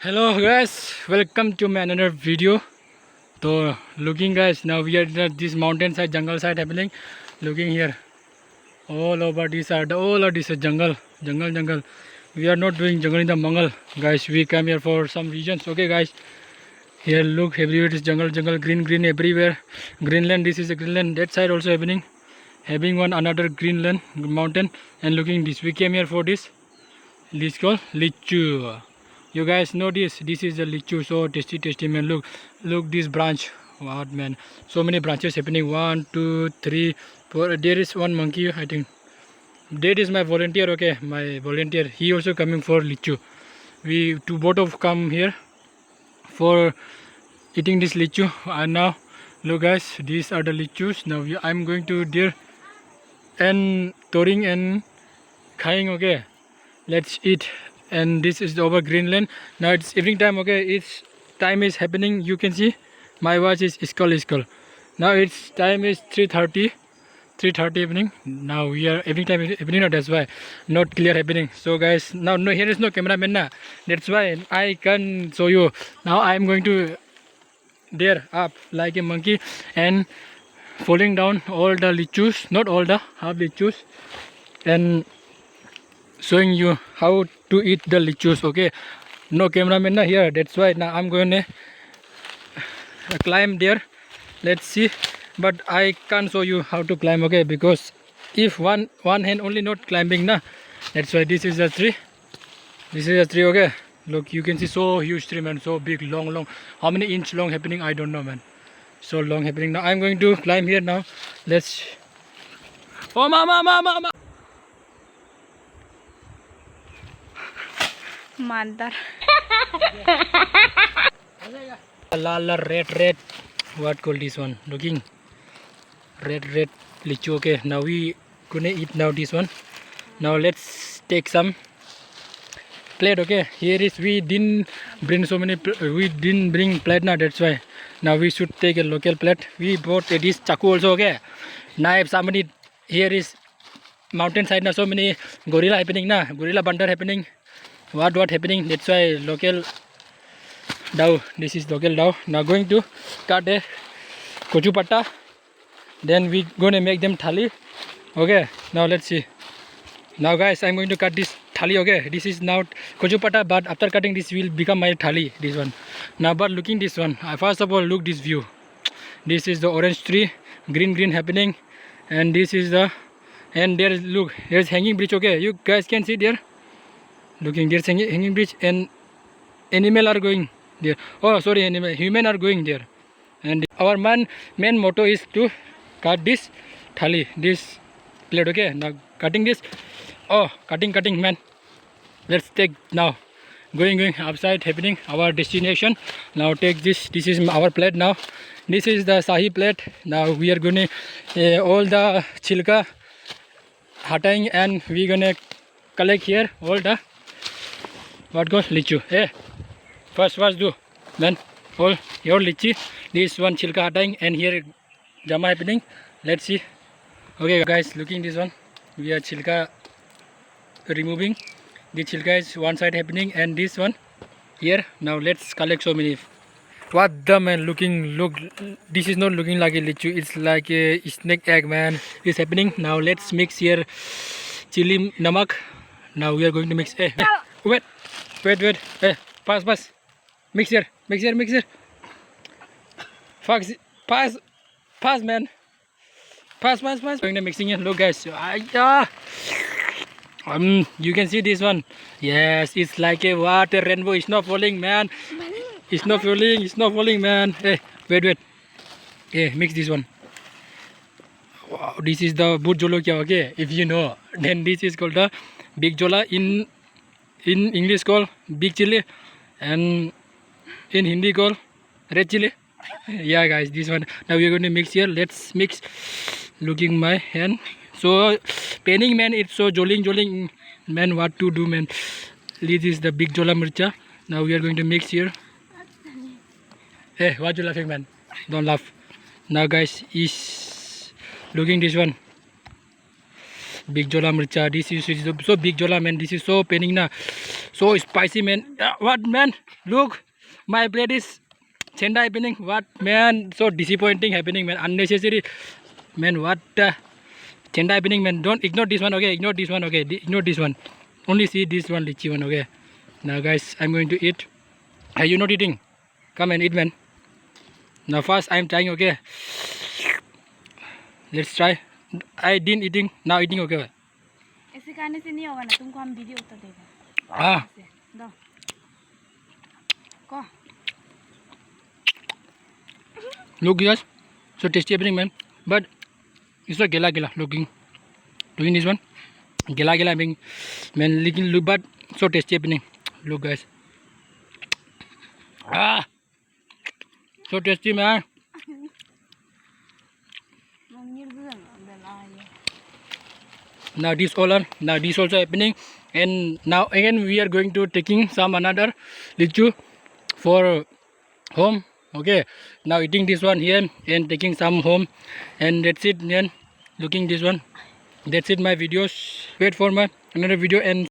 Hello guys, welcome to my another video. So looking guys, now we are at this mountain side, jungle side happening. Looking here, all over this side, all of this is jungle. We are not doing jungle in the Mangal, guys. We come here for some reasons. Okay guys, here look, everywhere is jungle, green everywhere. Greenland, this is a Greenland. That side also happening, having one another Greenland mountain. And looking this, we came here for this. This called lichu. You guys know this is a lichu, so tasty man. Look this branch. What man, so many branches happening. 1 2 3 4. There is one monkey, I think that is my volunteer. Okay, my volunteer, he also coming for lichu. We two both of come here for eating this lichu. And now look guys, these are the lichus. Now I'm going to there and touring and khaing. Okay, let's eat. And this is over Greenland. Now it's evening time. Okay, it's time is happening. You can see my watch is skull. Now it's time is 3:30 evening. Now we are evening time is evening. That's why not clear happening. So guys, now no, here is no cameraman na. That's why I can show you. Now I am going to there up like a monkey and falling down all the lichus, not all the half lichus, and showing you how to eat the lichus. Okay, no cameraman na here. That's why now I'm going to climb there. Let's see, but I can't show you how to climb. Okay, because if one hand only not climbing na. That's why this is a tree. Okay, look, you can see so huge tree man, so big, long. How many inch long happening I don't know man, so long happening. Now I'm going to climb here. Now let's. Oh mama. Mandar. Lala red. What called this one? Looking red lichu. Okay, now we gonna eat now this one. Now let's take some plate. Okay, here is we didn't bring so many. We didn't bring plate now. That's why now we should take a local plate. We bought this chaku also. Okay, knife. Somebody here is mountain side now. So many gorilla happening na. Gorilla bandar happening. What happening? That's why local dough. This is local dough. Now going to cut a kochu patta. Then we gonna make them thali. Okay. Now let's see. Now guys, I'm going to cut this thali. Okay. This is now kochu patta, but after cutting this will become my thali. This one. Now, but looking this one. First of all, look this view. This is the orange tree, green happening, and this is the and there is look. There's hanging bridge. Okay. You guys can see there. Looking, there's hanging bridge and animal are going there. Oh sorry, animal, human are going there. And our main motto is to cut this thali, this plate. Okay, now cutting this. Oh, cutting man. Let's take now. Going outside happening our destination. Now take this. This is our plate now. This is the Sahi plate. Now we are gonna all the chilka hataying and we gonna collect here all the what goes lichu. Hey, first do then all your lichi. This one chilka hataying and here jama happening. Let's see. Okay guys, looking this one. We are chilka removing. The chilka is one side happening and this one here. Now let's collect so many. What the man looking, look, this is not looking like a lichu, it's like a snake egg man. It's happening. Now let's mix here chili namak. Now we are going to mix. Hey, wait. Hey, pass. Mix here. Pass man. Pass. Going to mixing here. Look guys. You can see this one. Yes, it's like a water rainbow. It's not falling man. It's not falling man. Hey, wait. Hey, mix this one. Wow, this is the boot jolo kya. Okay, if you know, then this is called the big jola. In English called big chili and in Hindi called red chili. Yeah guys, this one. Now we are going to mix here. Let's mix. Looking my hand. So paining man, it's so joling man. What to do man? This is the big jola mircha. Now we are going to mix here. Hey, what you laughing man? Don't laugh. Now guys, is looking this one. Big jola mircha. This is so big jola man. This is so paining na. So spicy, man. What, man? Look, my plate is Chenda happening. What, man? So disappointing happening, man. Unnecessary, man. What? Chenda happening, man. Don't ignore this one, okay? Ignore this one, okay? Ignore this one. Only see this one, lychee one, okay? Now, guys, I'm going to eat. Are you not eating? Come and eat, man. Now, first I'm trying, okay? Let's try. I didn't eating. Now eating, okay? ऐसे खाने से नहीं होगा ना, तुमको हम video उतार देगा। Ah. दो को Look, guys. So tasty happening, man. But it's so gela looking. Doing this one. Gela having, man, looking look, but so tasty happening. Look, guys. Ah. So tasty, man. Now this also happening, and now again we are going to taking some another lichu for home. Okay, now eating this one here and taking some home, and that's it. Then looking this one. That's it. My videos. Wait for my another video and.